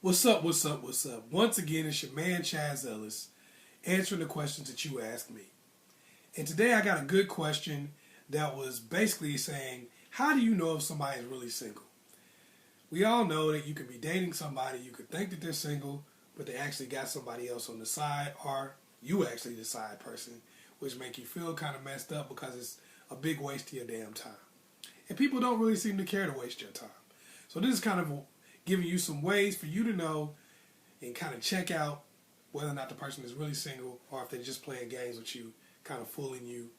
What's up, what's up, what's up? Once again, it's your man Chazz Ellis answering the questions that you asked me. And today I got a good question that was basically saying, how do you know if somebody is really single? We all know that you could be dating somebody, you could think that they're single, but they actually got somebody else on the side, or you actually the side person, which make you feel kind of messed up because it's a big waste of your damn time. And people don't really seem to care to waste your time. So this is kind of giving you some ways for you to know and kind of check out whether or not the person is really single or if they're just playing games with you, kind of fooling you,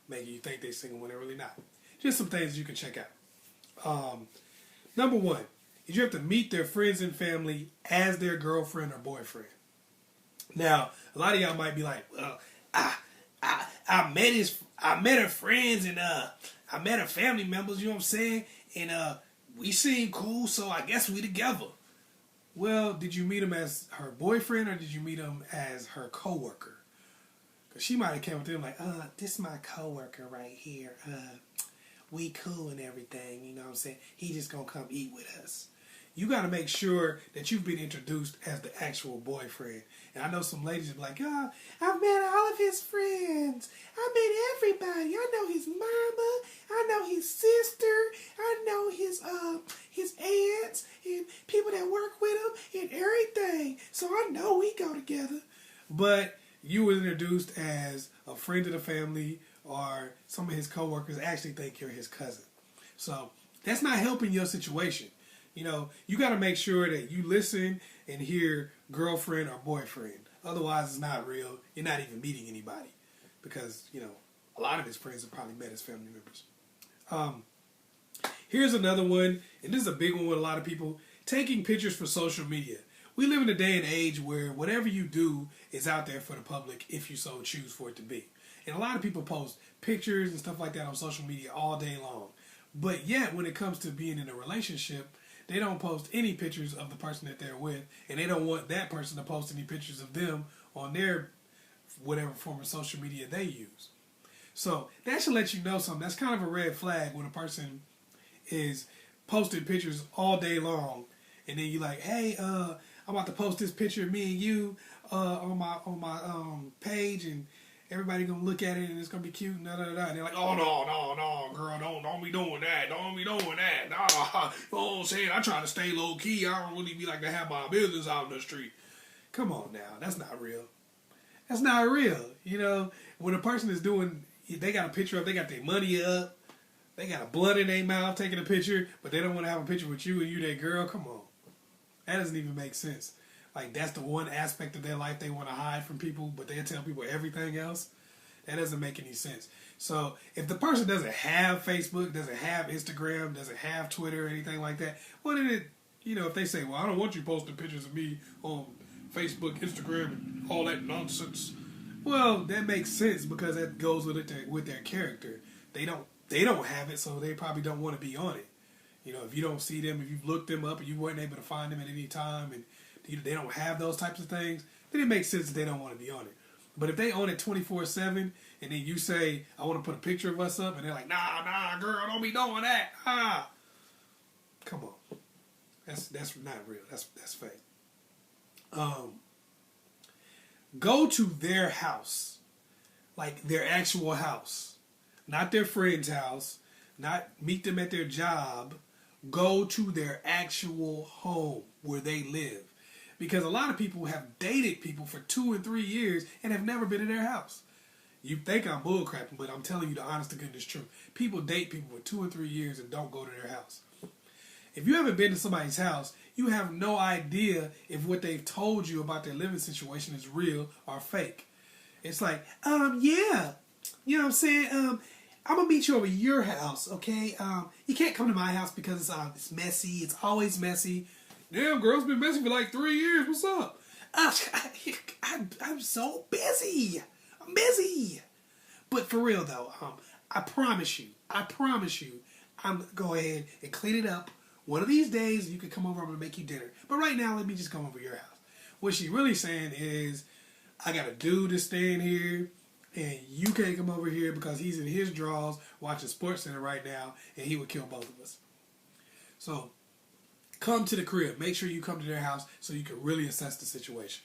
making you think they're single when they're really not. Just some things you can check out. Number one is you have to meet their friends and family as their girlfriend or boyfriend. Now, a lot of y'all might be like, well, I met her friends and I met her family members, you know what I'm saying? And we seem cool, so I guess we together. Well, did you meet him as her boyfriend or did you meet him as her coworker? Because she might have came with him like, this is my coworker right here. We cool and everything, you know what I'm saying? He just gonna come eat with us. You got to make sure that you've been introduced as the actual boyfriend. And I know some ladies be like, I've met all of his friends. I met everybody. I know his mama. I know his sister. I know his aunts and people that work with him and everything. So I know we go together. But you were introduced as a friend of the family or some of his coworkers actually think you're his cousin. So that's not helping your situation. You know, you got to make sure that you listen and hear girlfriend or boyfriend. Otherwise, it's not real. You're not even meeting anybody. Because, you know, a lot of his friends have probably met his family members. Here's another one, and this is a big one with a lot of people. Taking pictures for social media. We live in a day and age where whatever you do is out there for the public if you so choose for it to be. And a lot of people post pictures and stuff like that on social media all day long. But yet, when it comes to being in a relationship, they don't post any pictures of the person that they're with, and they don't want that person to post any pictures of them on their whatever form of social media they use. So that should let you know something. That's kind of a red flag when a person is posting pictures all day long, and then you're like, hey, I'm about to post this picture of me and you on my page, and everybody gonna look at it and it's gonna be cute and da da da. And they're like, oh no, girl, don't be doing that, nah. You know what I'm saying? I try to stay low key. I don't really be like to have my business out in the street. Come on now, that's not real. That's not real. You know, when a person is doing, they got a picture up, they got their money up, they got a blunt in their mouth taking a picture, but they don't want to have a picture with you and you that girl. Come on, that doesn't even make sense. Like, that's the one aspect of their life they want to hide from people, but they tell people everything else. That doesn't make any sense. So, if the person doesn't have Facebook, doesn't have Instagram, doesn't have Twitter or anything like that, what did it, you know, if they say, well, I don't want you posting pictures of me on Facebook, Instagram, and all that nonsense. Well, that makes sense because that goes with their character. They don't have it, so they probably don't want to be on it. You know, if you don't see them, if you've looked them up and you weren't able to find them at any time, and they don't have those types of things, then it makes sense that they don't want to be on it. But if they own it 24/7, and then you say, I want to put a picture of us up, and they're like, nah, girl, don't be doing that. Come on. That's not real. That's fake. Go to their house. Like their actual house. Not their friend's house. Not meet them at their job. Go to their actual home where they live. Because a lot of people have dated people for 2 and 3 years and have never been in their house. You think I'm bullcrapping, but I'm telling you the honest to goodness truth. People date people for 2 and 3 years and don't go to their house. If you haven't been to somebody's house, you have no idea if what they've told you about their living situation is real or fake. It's like, yeah, you know what I'm saying? I'm going to meet you over your house, okay? You can't come to my house because it's messy. It's always messy. Damn, girl, it's been messy for like 3 years. What's up? I'm so busy. I'm busy. But for real, though, I promise you, I'm going to go ahead and clean it up. One of these days, you can come over, I'm going to make you dinner. But right now, let me just come over your house. What she really saying is, I got a dude that's staying here, and you can't come over here because he's in his drawers watching SportsCenter right now, and he would kill both of us. So, come to the crib. Make sure you come to their house so you can really assess the situation.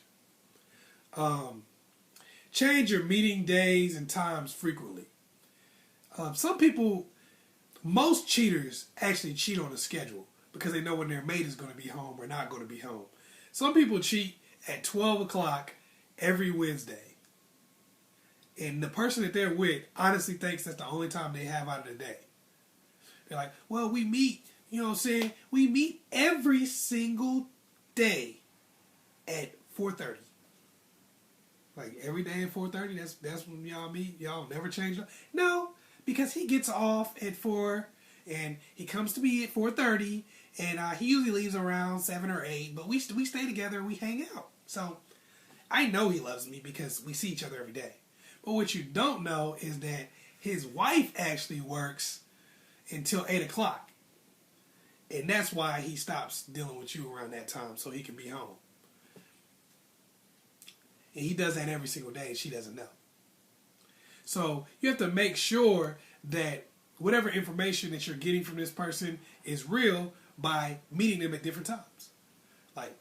Change your meeting days and times frequently. Some people, most cheaters actually cheat on a schedule because they know when their mate is going to be home or not going to be home. Some people cheat at 12 o'clock every Wednesday. And the person that they're with honestly thinks that's the only time they have out of the day. They're like, well, we meet, you know what I'm saying? We meet every single day at 4:30. Like every day at 4:30, that's when y'all meet. Y'all never change. No, because he gets off at 4 and he comes to me at 4:30 and he usually leaves around 7 or 8. But we stay together and we hang out. So I know he loves me because we see each other every day. But what you don't know is that his wife actually works until 8 o'clock. And that's why he stops dealing with you around that time so he can be home. And he does that every single day and she doesn't know. So you have to make sure that whatever information that you're getting from this person is real by meeting them at different times. Like,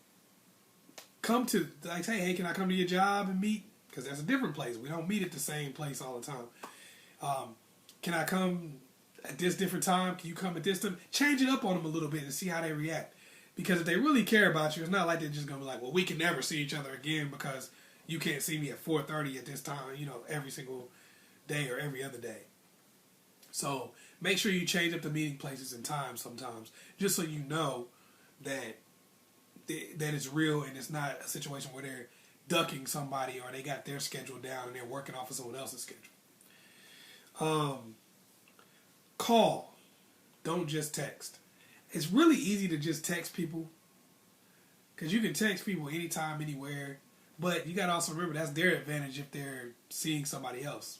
say, hey, can I come to your job and meet? Because that's a different place. We don't meet at the same place all the time. Can I come at this different time? Can you come at this time? Change it up on them a little bit and see how they react. Because if they really care about you, it's not like they're just going to be like, well, we can never see each other again because you can't see me at 4:30 at this time, every single day or every other day. So make sure you change up the meeting places and times sometimes, just so you know that it's real and it's not a situation where they're ducking somebody or they got their schedule down and they're working off of someone else's schedule. Call. Don't just text. It's really easy to just text people because you can text people anytime, anywhere. But you got to also remember that's their advantage if they're seeing somebody else.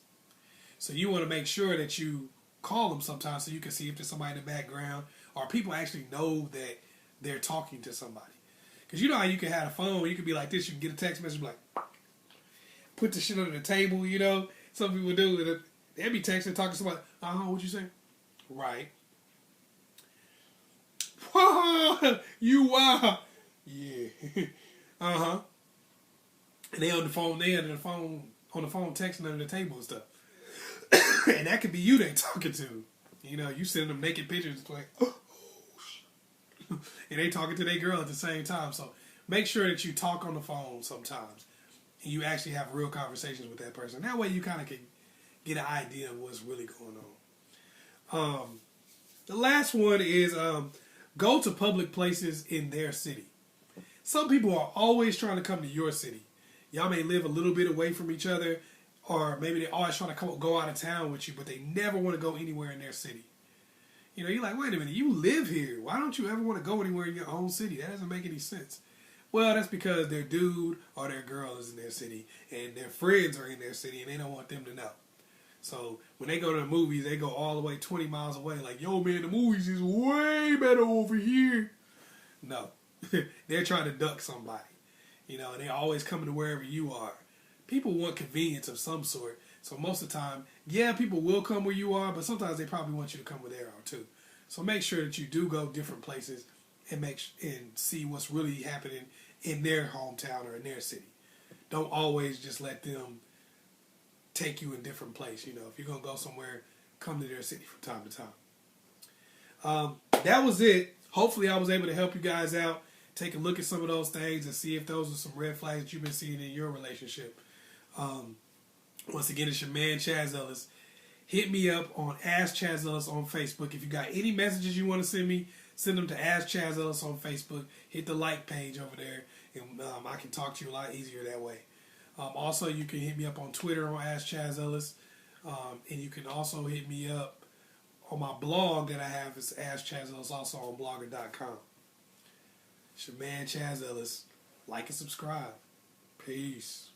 So you want to make sure that you call them sometimes so you can see if there's somebody in the background or people actually know that they're talking to somebody. Because you know how you can have a phone, you can be like this, you can get a text message like, put the shit under the table, Some people do. They'll be texting, talking to somebody. What you say? Right. You wow. Yeah. And they on the phone, on the phone texting under the table and stuff. And that could be you they talking to. You send them naked pictures like, and they talking to their girl at the same time. So make sure that you talk on the phone sometimes. And you actually have real conversations with that person. That way you kind of can get an idea of what's really going on. The last one is go to public places in their city. Some people are always trying to come to your city. Y'all may live a little bit away from each other, or maybe they're always trying to go out of town with you, but they never want to go anywhere in their city. You're like, wait a minute, you live here. Why don't you ever want to go anywhere in your own city? That doesn't make any sense. Well, that's because their dude or their girl is in their city, and their friends are in their city, and they don't want them to know. So when they go to the movies, they go all the way 20 miles away, like, yo, man, the movies is way better over here. No. They're trying to duck somebody. And they're always coming to wherever you are. People want convenience of some sort. So most of the time, yeah, people will come where you are, but sometimes they probably want you to come where they are too. So make sure that you do go different places and see what's really happening in their hometown or in their city. Don't always just let them take you in different place. If you're going to go somewhere, come to their city from time to time. That was it. Hopefully I was able to help you guys out. Take a look at some of those things and see if those are some red flags that you've been seeing in your relationship. Once again, it's your man, Chazz Ellis. Hit me up on AskChazzEllis on Facebook. If you got any messages you want to send me, send them to AskChazzEllis on Facebook. Hit the like page over there, and I can talk to you a lot easier that way. Also, you can hit me up on Twitter on AskChazzEllis, and you can also hit me up on my blog that I have. It's AskChazzEllis, also on blogger.com. It's your man, Chazz Ellis. Like and subscribe. Peace.